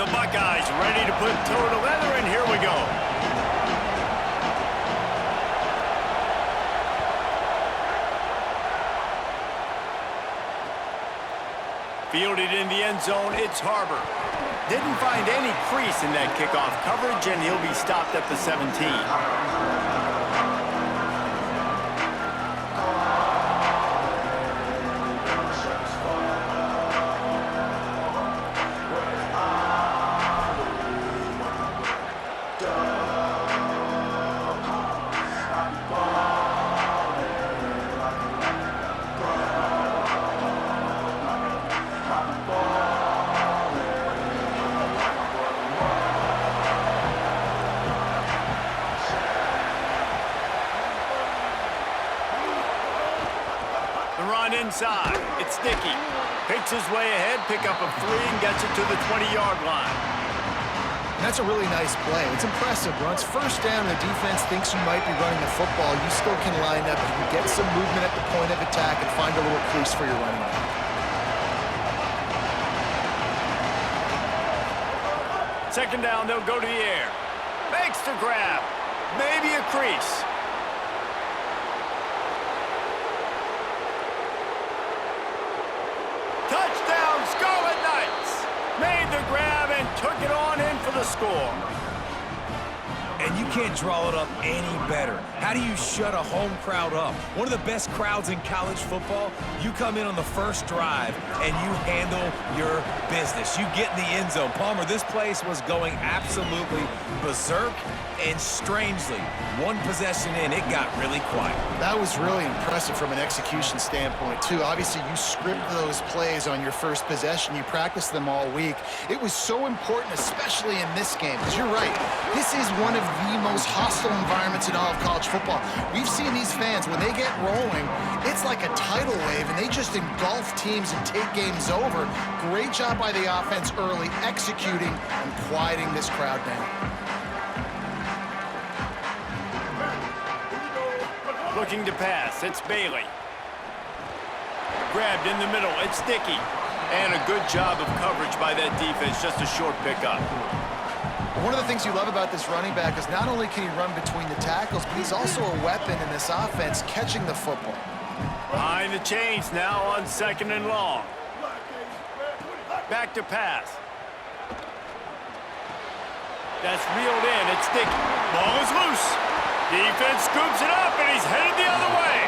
The Buckeyes ready to put toe to leather, and here we go. Fielded in the end zone, it's Harbor. Didn't find any crease in that kickoff coverage, and he'll be stopped at the 17. Inside, it's Dickey. Picks his way ahead, pick up a 3, and gets it to the 20-yard line. And that's a really nice play. It's impressive. Once first down, the defense thinks you might be running the football. You still can line up. You can get some movement at the point of attack and find a little crease for your running back. Second down, they'll go to the air. Makes the grab. Maybe a crease. Touchdown, Scarlet Knights! Made the grab and took it on in for the score. And you can't draw it up any better. How do you shut a home crowd up? One of the best crowds in college football, you come in on the first drive and you handle your business. You get in the end zone. Palmer, this place was going absolutely berserk, and strangely, one possession in, it got really quiet. That was really impressive from an execution standpoint, too. Obviously, you script those plays on your first possession. You practice them all week. It was so important, especially in this game, because you're right. This is one of the most hostile environments in all of college football. We've seen these fans, when they get rolling, it's like a tidal wave, and they just engulf teams and take games over. Great job by the offense early, executing and quieting this crowd down. Looking to pass, it's Bailey. Grabbed in the middle, it's Dickey. And a good job of coverage by that defense, just a short pickup. One of the things you love about this running back is not only can he run between the tackles, but he's also a weapon in this offense, catching the football. Behind the chains now on 2nd and long. Back to pass. That's reeled in, it's Dickey. Ball is loose. Defense scoops it up, and he's headed the other way.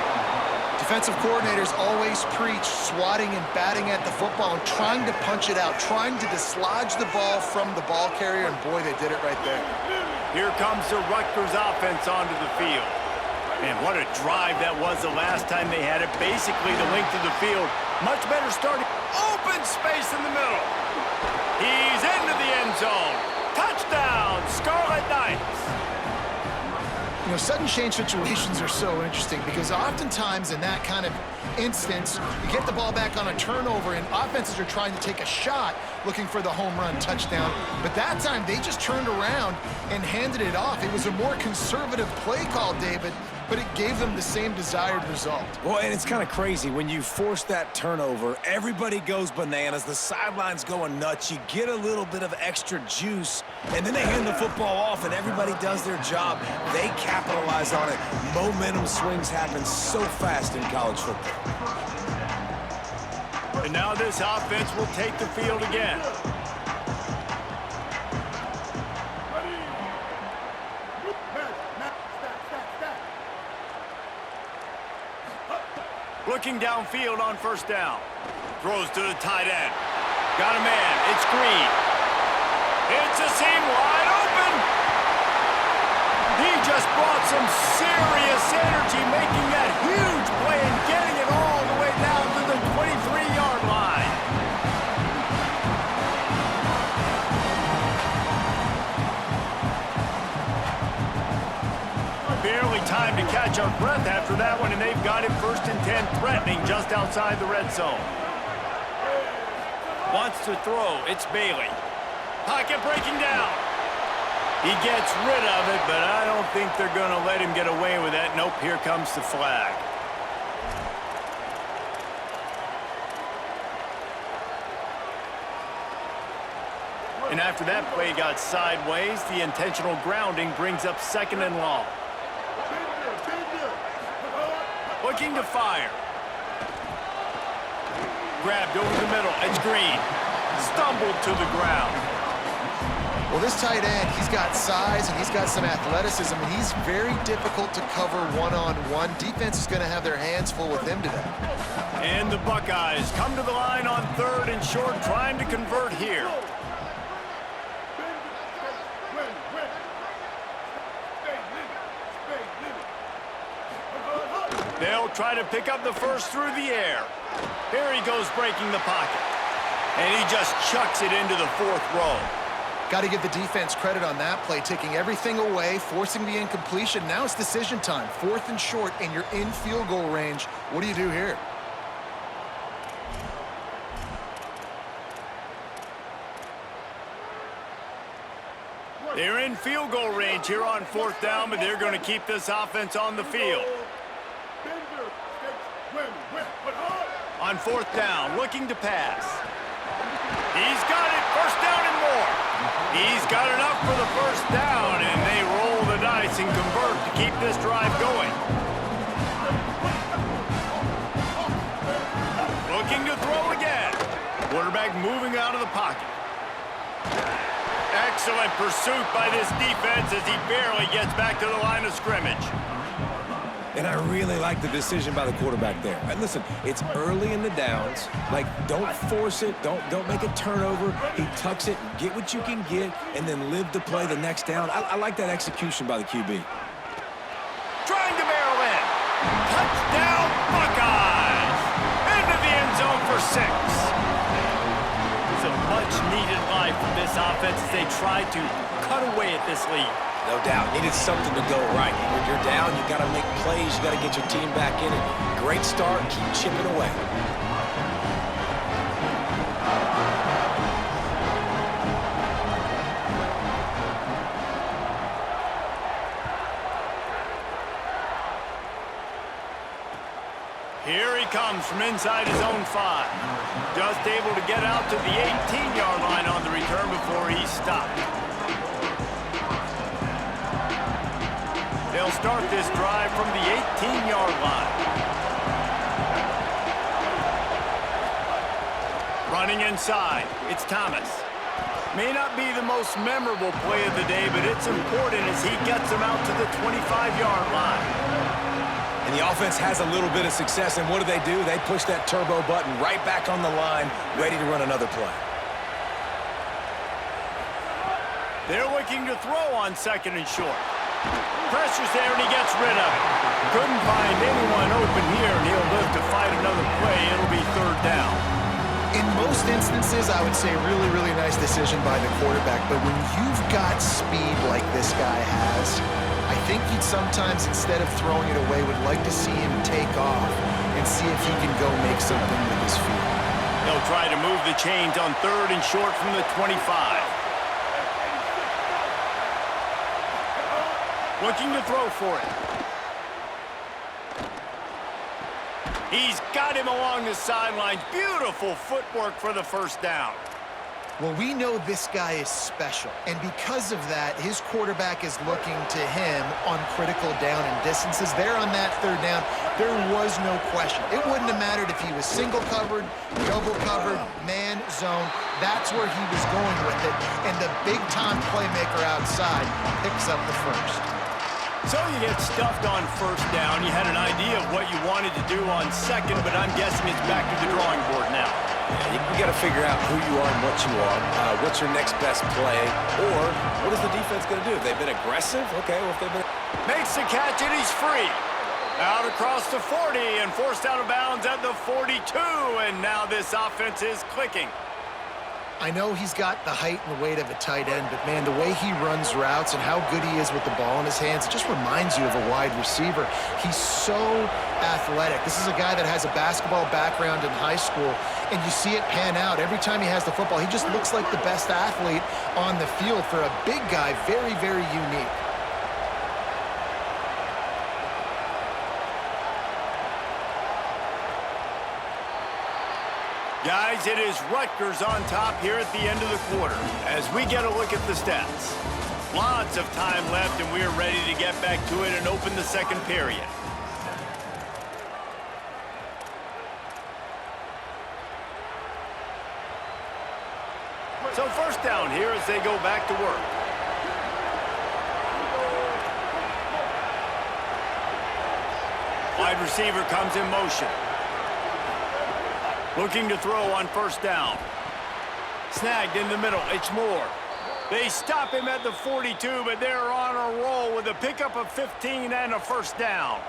Defensive coordinators always preach swatting and batting at the football and trying to punch it out, trying to dislodge the ball from the ball carrier, and boy, they did it right there. Here comes the Rutgers offense onto the field. Man, what a drive that was the last time they had it. Basically the length of the field. Much better starting. Open space in the middle. He's into the end zone. Touchdown, Scarlet Knights. You know, sudden change situations are so interesting because oftentimes in that kind of instance, you get the ball back on a turnover and offenses are trying to take a shot looking for the home run touchdown. But that time, they just turned around and handed it off. It was a more conservative play call, David, but it gave them the same desired result. Well, and it's kind of crazy. When you force that turnover, everybody goes bananas. The sideline's going nuts. You get a little bit of extra juice, and then they hand the football off, and everybody does their job. They capitalize on it. Momentum swings happen so fast in college football. And now this offense will take the field again. Looking downfield on first down. Throws to the tight end. Got a man. It's Green. It's a seam wide open. He just brought some serious energy, making that huge play and getting it all the way down to the 23-yard line. Barely time to catch our breath after that one, and they've got it 1st and 10, threatening just outside the red zone. Wants to throw, it's Bailey. Pocket breaking down. He gets rid of it, but I don't think they're going to let him get away with that. Nope, here comes the flag. And after that play got sideways, the intentional grounding brings up 2nd and long. Looking to fire. Grabbed over the middle. It's Green. Stumbled to the ground. Well, this tight end, he's got size and he's got some athleticism, and he's very difficult to cover one-on-one. Defense is going to have their hands full with him today. And the Buckeyes come to the line on 3rd and short, trying to convert here. They'll try to pick up the first through the air. Here he goes breaking the pocket. And he just chucks it into the 4th row. Got to give the defense credit on that play, taking everything away, forcing the incompletion. Now it's decision time. 4th and short, and you're in field goal range. What do you do here? They're in field goal range here on 4th down, but they're going to keep this offense on the field. On 4th down, looking to pass. He's got it, 1st down and more. He's got enough for the 1st down, and they roll the dice and convert to keep this drive going. Looking to throw again. Quarterback moving out of the pocket. Excellent pursuit by this defense as he barely gets back to the line of scrimmage. And I really like the decision by the quarterback there. And listen, it's early in the downs. Like, don't force it. Don't make a turnover. He tucks it, get what you can get, and then live to play the next down. I like that execution by the QB. Trying to barrel in. Touchdown, Buckeyes! Into the end zone for 6. It's a much-needed life for this offense as they try to cut away at this lead. No doubt. Needed something to go right. When you're down, you got to make plays. You got to get your team back in it. Great start. Keep chipping away. Here he comes from inside his own 5. Just able to get out to the 18-yard line on the return before he stopped. They'll start this drive from the 18-yard line. Running inside, it's Thomas. May not be the most memorable play of the day, but it's important as he gets him out to the 25-yard line. And the offense has a little bit of success, and what do? They push that turbo button right back on the line, ready to run another play. They're looking to throw on 2nd and short. Pressure's there, and he gets rid of it. Couldn't find anyone open here, and he'll live to fight another play. It'll be 3rd down. In most instances, I would say really, really nice decision by the quarterback. But when you've got speed like this guy has, I think he'd sometimes, instead of throwing it away, would like to see him take off and see if he can go make something with his feet. They'll try to move the chains on 3rd and short from the 25. Looking to throw for it. He's got him along the sidelines. Beautiful footwork for the 1st down. Well, we know this guy is special, and because of that, his quarterback is looking to him on critical down and distances. There on that 3rd down, there was no question. It wouldn't have mattered if he was single covered, double covered, man, zone. That's where he was going with it, and the big-time playmaker outside picks up the 1st. So you get stuffed on 1st down. You had an idea of what you wanted to do on 2nd, but I'm guessing it's back to the drawing board now. Yeah, you got to figure out who you are and what you are. What's your next best play? Or what is the defense going to do? They've been aggressive? Okay, well, if they've been... Makes the catch, and he's free. Out across the 40 and forced out of bounds at the 42, and now this offense is clicking. I know he's got the height and the weight of a tight end, but, man, the way he runs routes and how good he is with the ball in his hands, it just reminds you of a wide receiver. He's so athletic. This is a guy that has a basketball background in high school, and you see it pan out. Every time he has the football, he just looks like the best athlete on the field. For a big guy, very, very unique. Guys, leaves, it is Rutgers on top here at the end of the quarter as we get a look at the stats. Lots of time left, and we are ready to get back to it and open the second period. So first down here as they go back to work. Wide receiver comes in motion. Looking to throw on first down. Snagged in the middle. It's Moore. They stop him at the 42, but they're on a roll with a pickup of 15 and a first down.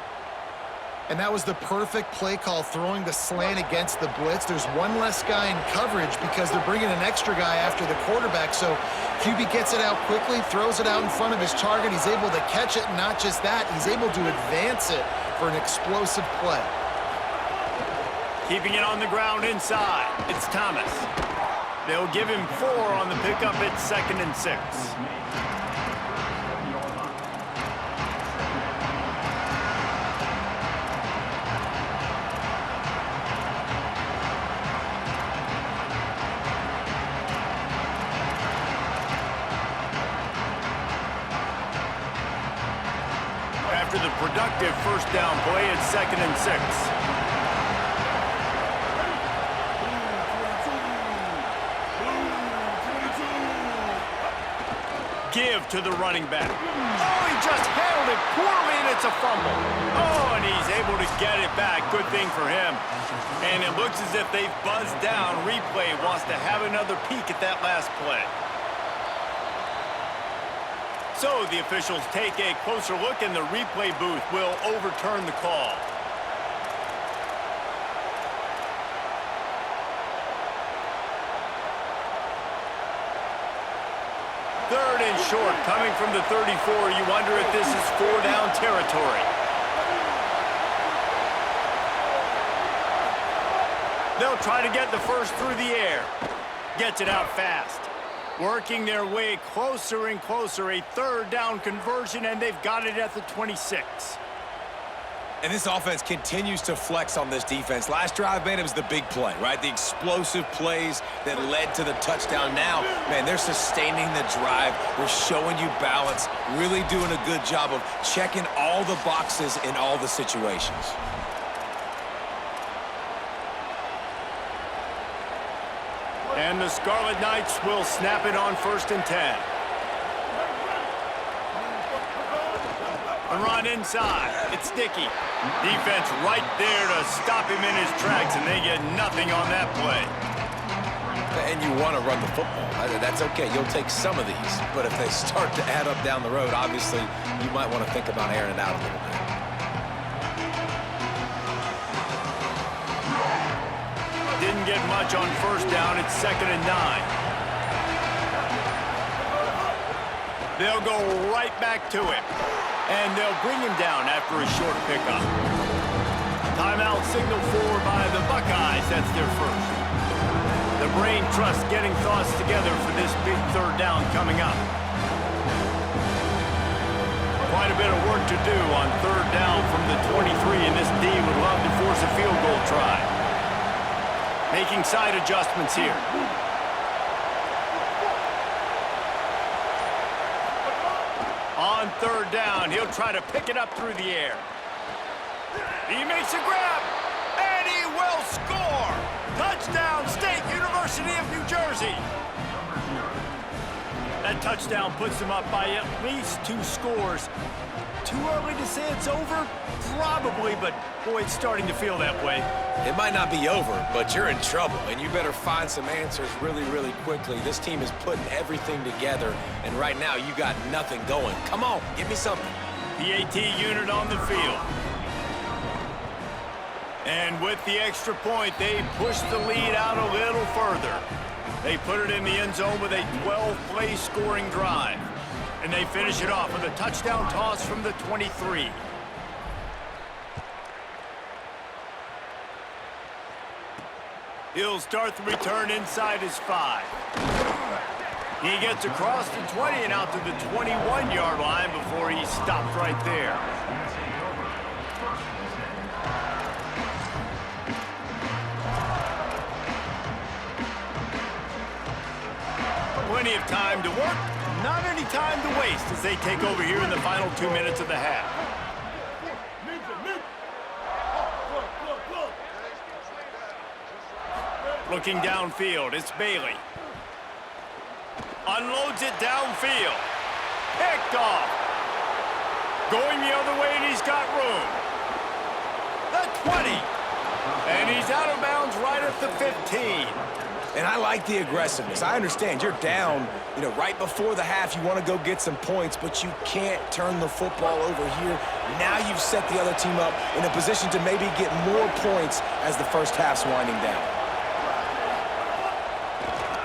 And that was the perfect play call, throwing the slant against the blitz. There's one less guy in coverage because they're bringing an extra guy after the quarterback. So QB gets it out quickly, throws it out in front of his target. He's able to catch it, and not just that, he's able to advance it for an explosive play. Keeping it on the ground inside. It's Thomas. They'll give him 4 on the pickup. It's 2nd and 6. After the productive first down play, it's 2nd and 6. Give to the running back. Oh, he just handled it poorly, and it's a fumble. Oh, and he's able to get it back. Good thing for him. And it looks as if they've buzzed down. Replay wants to have another peek at that last play. So the officials take a closer look, and the replay booth will overturn the call. Third and short, coming from the 34. You wonder if this is 4-down territory. They'll try to get the first through the air. Gets it out fast. Working their way closer and closer. A 3rd down conversion, and they've got it at the 26. And this offense continues to flex on this defense. Last drive, man, it was the big play, right? The explosive plays that led to the touchdown. Now, man, they're sustaining the drive. They're showing you balance, really doing a good job of checking all the boxes in all the situations. And the Scarlet Knights will snap it on 1st and 10. The run inside. It's Dickey. Defense right there to stop him in his tracks, and they get nothing on that play. And you want to run the football. That's okay. You'll take some of these. But if they start to add up down the road, obviously, you might want to think about airing it out a little bit. Didn't get much on first down. It's 2nd and 9. They'll go right back to him. And they'll bring him down after a short pickup. Timeout signal forward by the Buckeyes. That's their first. The brain trust getting thoughts together for this big 3rd down coming up. Quite a bit of work to do on 3rd down from the 23, and this D would love to force a field goal try. Making side adjustments here. On 3rd down, he'll try to pick it up through the air. He makes a grab, and he will score! Touchdown, State University of New Jersey! That touchdown puts them up by at least 2 scores. Too early to say it's over? Probably, but boy, it's starting to feel that way. It might not be over, but you're in trouble, and you better find some answers really, really quickly. This team is putting everything together, and right now you got nothing going. Come on, give me something. PAT unit on the field. And with the extra point, they push the lead out a little further. They put it in the end zone with a 12-play scoring drive. And they finish it off with a touchdown toss from the 23. He'll start the return inside his 5. He gets across the 20 and out to the 21-yard line before he's stopped right there. Plenty of time to work, not any time to waste as they take over here in the final 2 minutes of the half. Looking downfield, it's Bailey. Unloads it downfield. Picked off. Going the other way, and he's got room. The 20. And he's out of bounds right at the 15. And I like the aggressiveness. I understand you're down, right before the half. You want to go get some points, but you can't turn the football over here. Now you've set the other team up in a position to maybe get more points as the first half's winding down.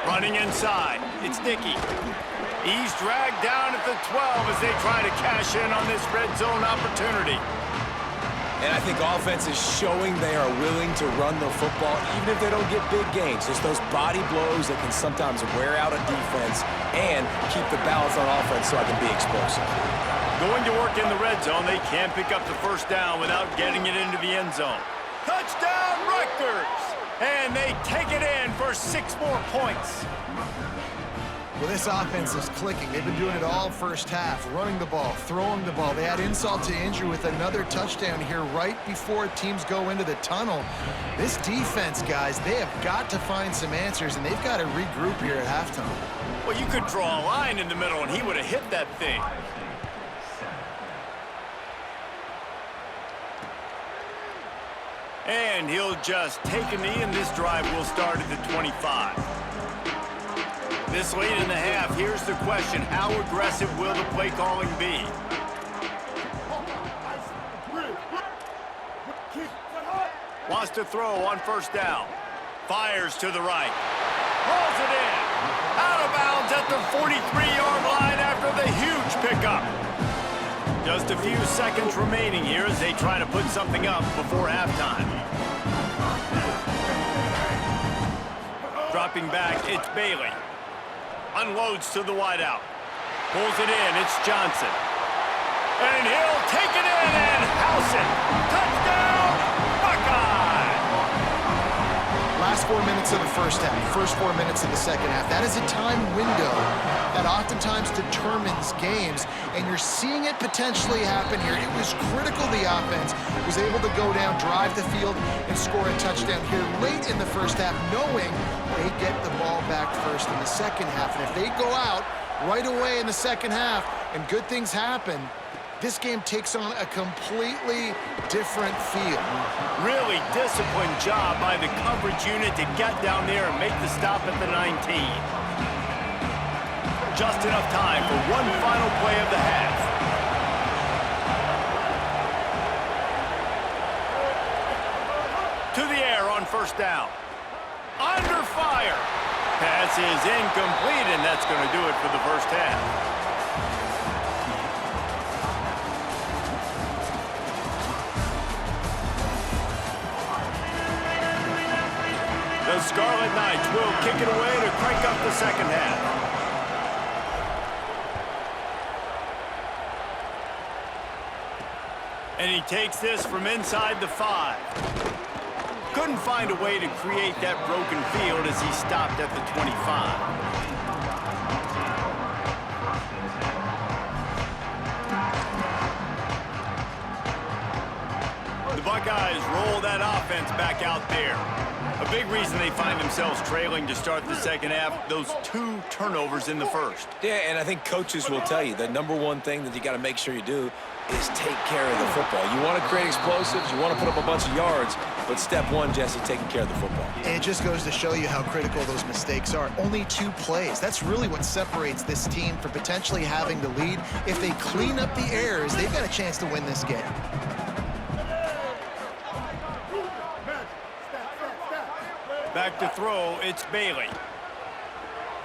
Running inside, it's Dickey. He's dragged down at the 12 as they try to cash in on this red zone opportunity. And I think offense is showing they are willing to run the football, even if they don't get big gains. Just those body blows that can sometimes wear out a defense and keep the balance on offense so I can be explosive. Going to work in the red zone, they can't pick up the first down without getting it into the end zone. Touchdown, Rutgers! And they take it in for 6 more points. Well, this offense is clicking. They've been doing it all first half, running the ball, throwing the ball. They add insult to injury with another touchdown here right before teams go into the tunnel. This defense, guys, they have got to find some answers, and they've got to regroup here at halftime. Well, you could draw a line in the middle, and he would have hit that thing. And he'll just take a knee, and this drive will start at the 25. This late in the half, here's the question. How aggressive will the play calling be? Wants to throw on first down. Fires to the right. Pulls it in. Out of bounds at the 43-yard line after the huge pickup. Just a few seconds remaining here as they try to put something up before halftime. Dropping back, it's Bailey. Unloads to the wideout. Pulls it in, it's Johnson. And he'll take it in and house it. Touchdown, Buckeye! Last 4 minutes of the first half, first 4 minutes of the second half. That is a time window that oftentimes determines games, and you're seeing it potentially happen here. It was critical the offense was able to go down, drive the field, and score a touchdown here late in the first half, knowing they get the ball back first in the second half. And if they go out right away in the second half and good things happen, this game takes on a completely different feel. Really disciplined job by the coverage unit to get down there and make the stop at the 19. Just enough time for one final play of the half. To the air on first down. Under fire. Pass is incomplete, and that's going to do it for the first half. The Scarlet Knights will kick it away to crank up the second half. And he takes this from inside the 5. Couldn't find a way to create that broken field as he stopped at the 25. The Buckeyes roll that offense back out there. A big reason they find themselves trailing to start the second half, those 2 turnovers in the first. Yeah, and I think coaches will tell you the number one thing that you got to make sure you do is take care of the football. You want to create explosives, you want to put up a bunch of yards, but step one, Jesse, taking care of the football. And it just goes to show you how critical those mistakes are. Only 2 plays. That's really what separates this team from potentially having the lead. If they clean up the errors, they've got a chance to win this game. Back to throw, it's Bailey.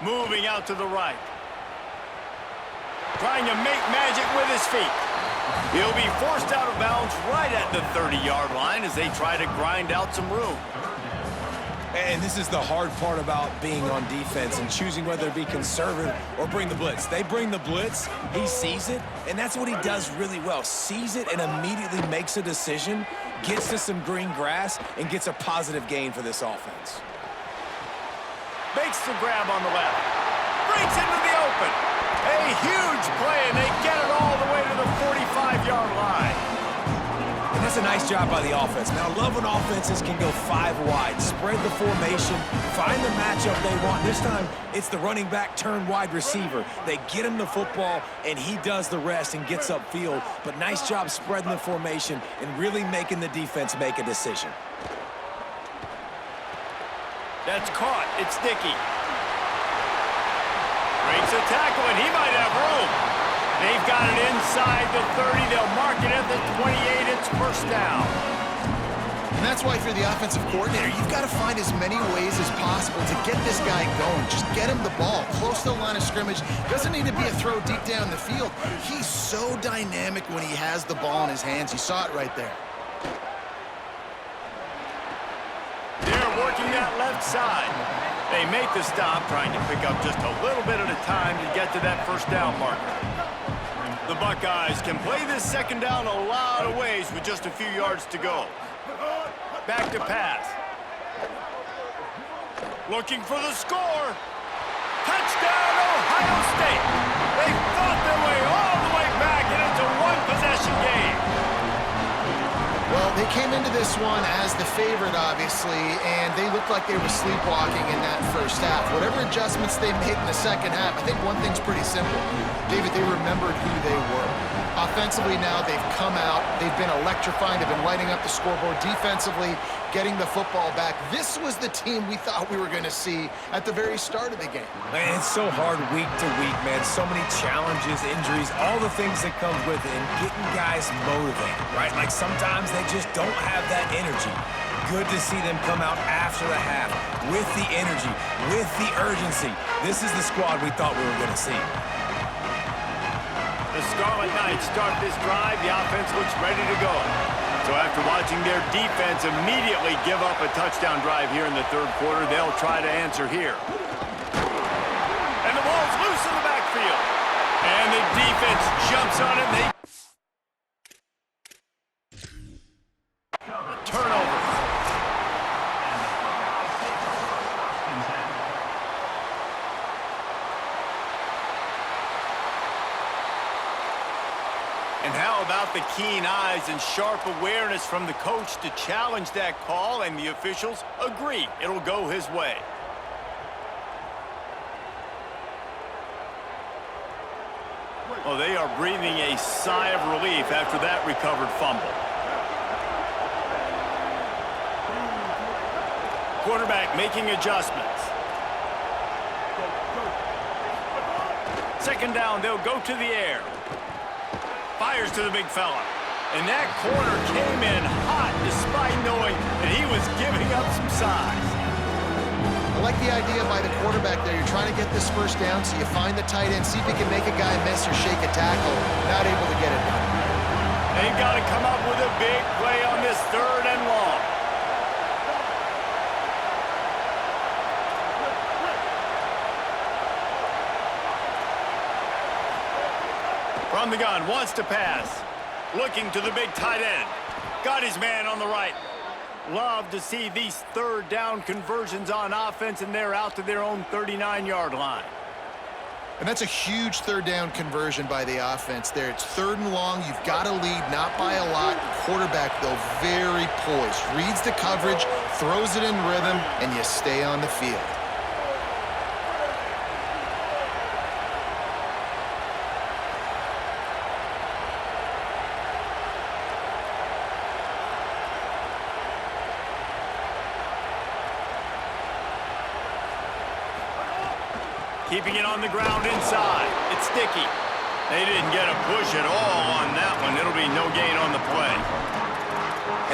Moving out to the right. Trying to make magic with his feet. He'll be forced out of bounds right at the 30-yard line as they try to grind out some room. And this is the hard part about being on defense and choosing whether to be conservative or bring the blitz. They bring the blitz, he sees it, and that's what he does really well. Sees it and immediately makes a decision, gets to some green grass, and gets a positive gain for this offense. Makes the grab on the left. breaks into the open. A huge play, and they get it all the way to the 45-yard line. And that's a nice job by the offense. Now, I love when offenses can go 5 wide, spread the formation, find the matchup they want. This time, it's the running back turned wide receiver. They get him the football, and he does the rest and gets upfield. But nice job spreading the formation and really making the defense make a decision. That's caught. It's Dickey. Breaks a tackle, and he might have room. They've got it inside the 30. They'll mark it at the 28. It's first down. And that's why if you're the offensive coordinator, you've got to find as many ways as possible to get this guy going. Just get him the ball close to the line of scrimmage. Doesn't need to be a throw deep down the field. He's so dynamic when he has the ball in his hands. You saw it right there. They're working that left side. They make the stop, trying to pick up just a little bit at a time to get to that first down marker. The Buckeyes can play this second down a lot of ways with just a few yards to go. Back to pass. Looking for the score. Touchdown, Ohio State. They fought their way all the way back, and it's a one-possession game. Well, they came into this one as the favorite, obviously, and they looked like they were sleepwalking in that first half. Whatever adjustments they made in the second half, I think one thing's pretty simple. David, they remembered who they were. Offensively now, they've come out. They've been electrifying. They've been lighting up the scoreboard. Defensively, getting the football back. This was the team we thought we were going to see at the very start of the game. Man, it's so hard week to week, man. So many challenges, injuries, all the things that come with it, and getting guys motivated, right? Like sometimes they just don't have that energy. Good to see them come out after the half with the energy, with the urgency. This is the squad we thought we were going to see. The Scarlet Knights start this drive. The offense looks ready to go. So after watching their defense immediately give up a touchdown drive here in the third quarter, they'll try to answer here. And the ball's loose in the backfield. And the defense jumps on it. They turnover. And how about the keen eyes and sharp awareness from the coach to challenge that call, and the officials agree it'll go his way. Well, they are breathing a sigh of relief after that recovered fumble. Quarterback making adjustments. Second down, they'll go to the air. Fires to the big fella. And that corner came in hot despite knowing that he was giving up some size. I like the idea by the quarterback there. You're trying to get this first down, so you find the tight end, see if he can make a guy miss or shake a tackle. Not able to get it done. They've got to come up with a big play on this third and long. From the gun, wants to pass. Looking to the big tight end. Got his man on the right. Love to see these third down conversions on offense, and they're out to their own 39-yard line. And that's a huge third down conversion by the offense there. It's third and long. You've got to lead, not by a lot. Quarterback, though, very poised. Reads the coverage, throws it in rhythm, and you stay on the field. Keeping it on the ground inside. It's Dickey. They didn't get a push at all on that one. It'll be no gain on the play.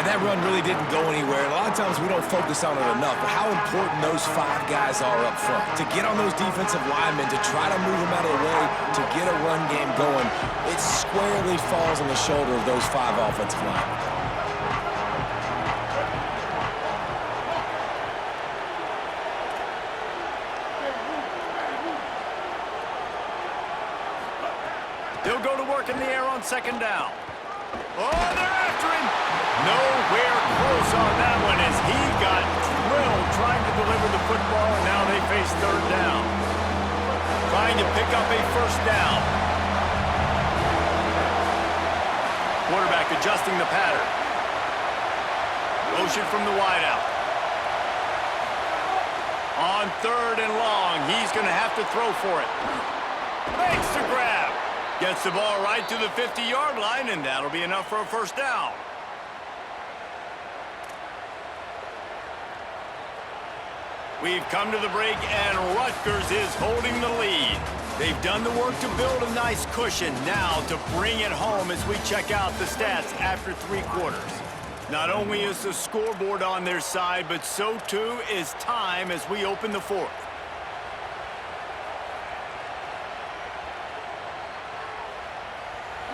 And that run really didn't go anywhere. A lot of times we don't focus on it enough, but how important those 5 guys are up front. To get on those defensive linemen, to try to move them out of the way, to get a run game going, it squarely falls on the shoulder of those 5 offensive linemen. They'll go to work in the air on second down. Oh, they're after him. Nowhere close on that one as he got drilled trying to deliver the football, and now they face third down. trying to pick up a first down. Quarterback adjusting the pattern. Motion from the wideout. On 3rd and long, he's going to have to throw for it. Makes the grab. Gets the ball right to the 50-yard line, and that'll be enough for a first down. We've come to the break, and Rutgers is holding the lead. They've done the work to build a nice cushion. Now to bring it home as we check out the stats after 3 quarters. Not only is the scoreboard on their side, but so too is time as we open the 4th.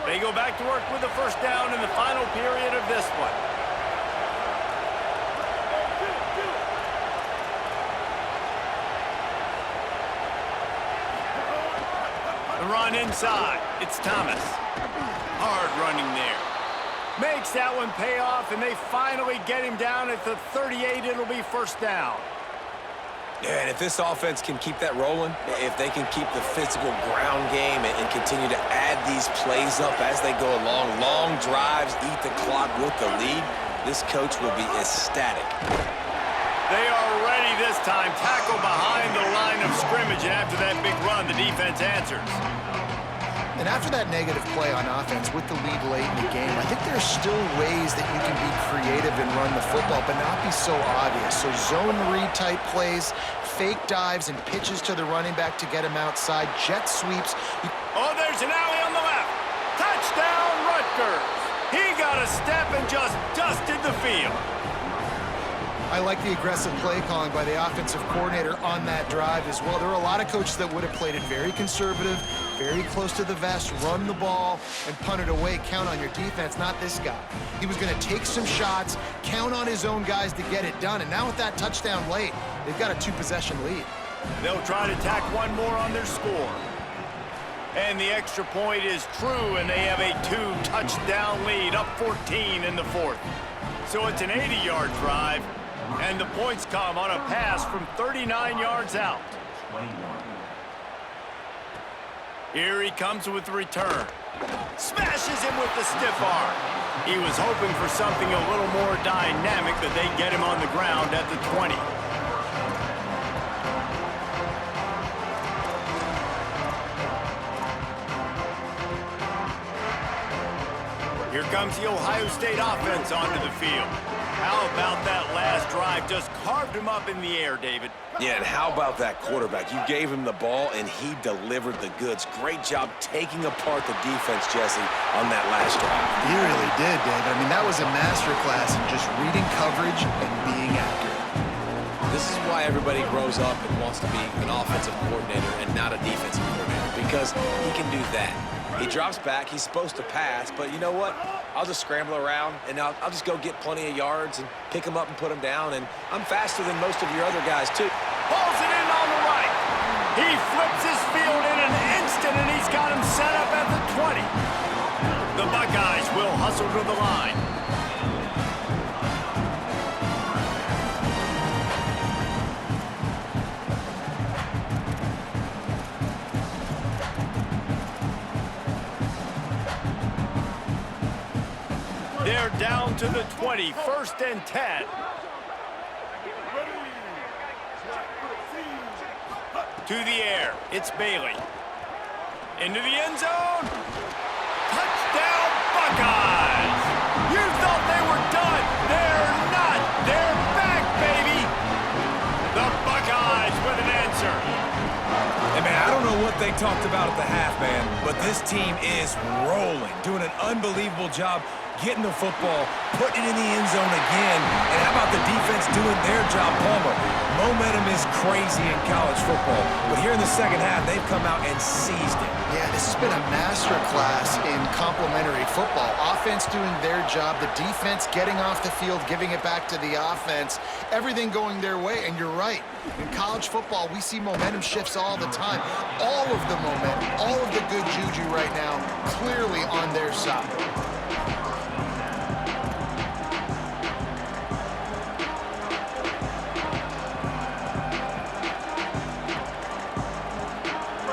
They go back to work with the first down in the final period of this one. The run inside. It's Thomas. Hard running there. Makes that one pay off, and they finally get him down at the 38. It'll be first down. Yeah, and if this offense can keep that rolling, if they can keep the physical ground game and continue to add these plays up as they go along, long drives, eat the clock with the lead, this coach will be ecstatic. They are ready this time. Tackle behind the line of scrimmage, and after that big run, the defense answers. And after that negative play on offense with the lead late in the game, I think there's still ways that you can be creative and run the football, but not be so obvious. So zone read type plays, fake dives, and pitches to the running back to get him outside, jet sweeps. Oh, there's an alley on the left. Touchdown, Rutgers. He got a step and just dusted the field. I like the aggressive play calling by the offensive coordinator on that drive as well. There are a lot of coaches that would have played it very conservative, very close to the vest, run the ball, and punt it away. Count on your defense, not this guy. He was going to take some shots, count on his own guys to get it done. And now with that touchdown late, they've got a 2-possession lead. They'll try to tack one more on their score. And the extra point is true, and they have a 2-touchdown lead, up 14 in the 4th. So it's an 80-yard drive. And the points come on a pass from 39 yards out. Here he comes with the return. Smashes him with the stiff arm. He was hoping for something a little more dynamic, but they get him on the ground at the 20. Here comes the Ohio State offense onto the field. How about that last drive? Just carved him up in the air, David. Yeah, and how about that quarterback? You gave him the ball, and he delivered the goods. Great job taking apart the defense, Jesse, on that last drive. He really did, David. I mean, that was a masterclass in just reading coverage and being accurate. This is why everybody grows up and wants to be an offensive coordinator and not a defensive coordinator, because he can do that. He drops back. He's supposed to pass, but you know what? I'll just scramble around, and I'll just go get plenty of yards and pick him up and put him down, and I'm faster than most of your other guys, too. Pulls it in on the right. He flips his field in an instant, and he's got him set up at the 20. The Buckeyes will hustle to the line. They're down to the 20, 1st and 10. To the air, it's Bailey. Into the end zone. Touchdown, Buckeyes! You thought they were done. They're not. They're back, baby. The Buckeyes with an answer. Hey, man, I don't know what they talked about at the half, man, but this team is rolling, doing an unbelievable job getting the football, putting it in the end zone again, and how about the defense doing their job, Palmer? Momentum is crazy in college football, but here in the second half, they've come out and seized it. Yeah, this has been a masterclass in complementary football. Offense doing their job, the defense getting off the field, giving it back to the offense, everything going their way, and you're right. In college football, we see momentum shifts all the time. All of the momentum, all of the good juju right now, clearly on their side.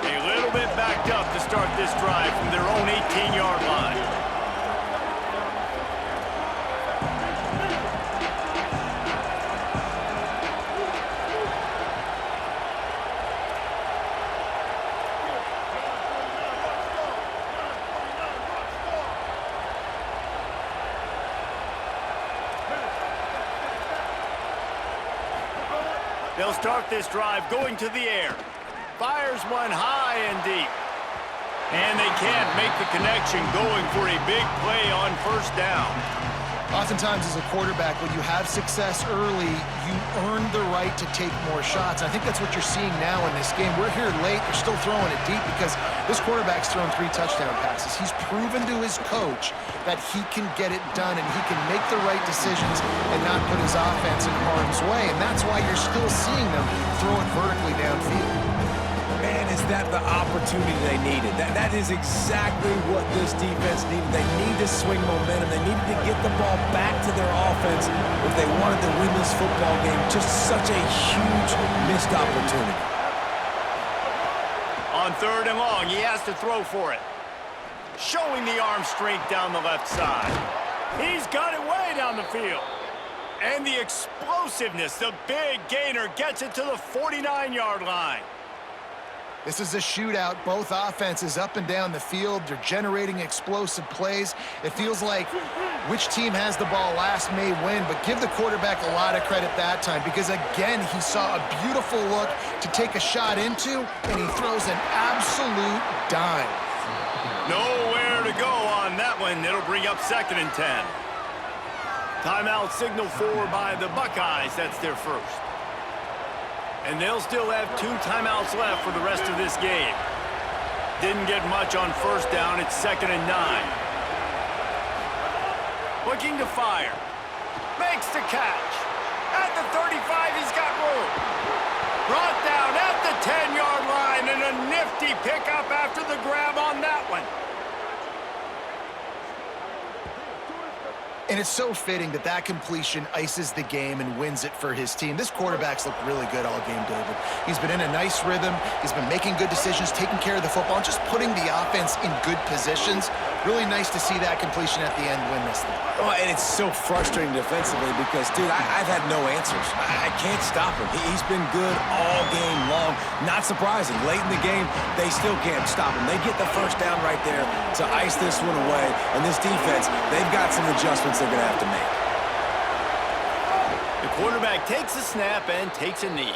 A this drive from their own 18-yard line. They'll start this drive going to the air. Fires one high and deep. And they can't make the connection going for a big play on first down. Oftentimes as a quarterback, when you have success early, you earn the right to take more shots. I think that's what you're seeing now in this game. We're here late. They're still throwing it deep because this quarterback's thrown 3 touchdown passes. He's proven to his coach that he can get it done and he can make the right decisions and not put his offense in harm's way. And that's why you're still seeing them throw it vertically downfield. Man, is that the opportunity they needed? That is exactly what this defense needed. They need to swing momentum. They needed to get the ball back to their offense if they wanted to win this football game. Just such a huge missed opportunity. On 3rd and long, he has to throw for it. Showing the arm strength down the left side. He's got it way down the field. And the explosiveness, the big gainer gets it to the 49-yard line. This is a shootout. Both offenses up and down the field. They're generating explosive plays. It feels like which team has the ball last may win, but give the quarterback a lot of credit that time because, again, he saw a beautiful look to take a shot into, and he throws an absolute dime. Nowhere to go on that one. It'll bring up 2nd and 10. Timeout signal for by the Buckeyes. That's their first. And they'll still have 2 timeouts left for the rest of this game. Didn't get much on first down. It's 2nd and 9. Looking to fire. Makes the catch. At the 35, he's got room. Brought down at the 10-yard line, and a nifty pickup after the grab on that one. And it's so fitting that that completion ices the game and wins it for his team. This quarterback's looked really good all game, David. He's been in a nice rhythm. He's been making good decisions, taking care of the football, and just putting the offense in good positions. Really nice to see that completion at the end win this thing. Oh, and it's so frustrating defensively because, dude, I've had no answers. I can't stop him. He's been good all game long. Not surprising. Late in the game, they still can't stop him. They get the first down right there to ice this one away. And this defense, they've got some adjustments they're going to have to make. The quarterback takes a snap and takes a knee.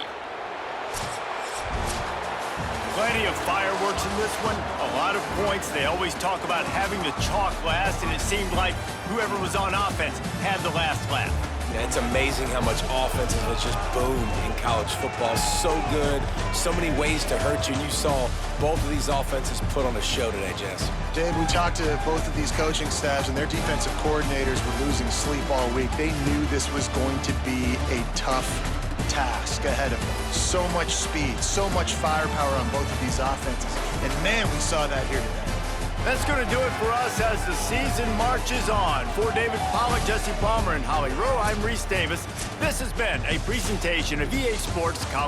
Plenty of fireworks in this one. A lot of points. They always talk about having the chalk last, and it seemed like whoever was on offense had the last laugh. Yeah, it's amazing how much offenses have just boomed in college football. So good. So many ways to hurt you. And you saw both of these offenses put on a show today, Jess. Dave, we talked to both of these coaching staffs, and their defensive coordinators were losing sleep all week. They knew this was going to be a tough task ahead of them. So much speed, so much firepower on both of these offenses. And, man, we saw that here today. That's going to do it for us as the season marches on. For David Pollack, Jesse Palmer, and Holly Rowe, I'm Reese Davis. This has been a presentation of EA Sports College.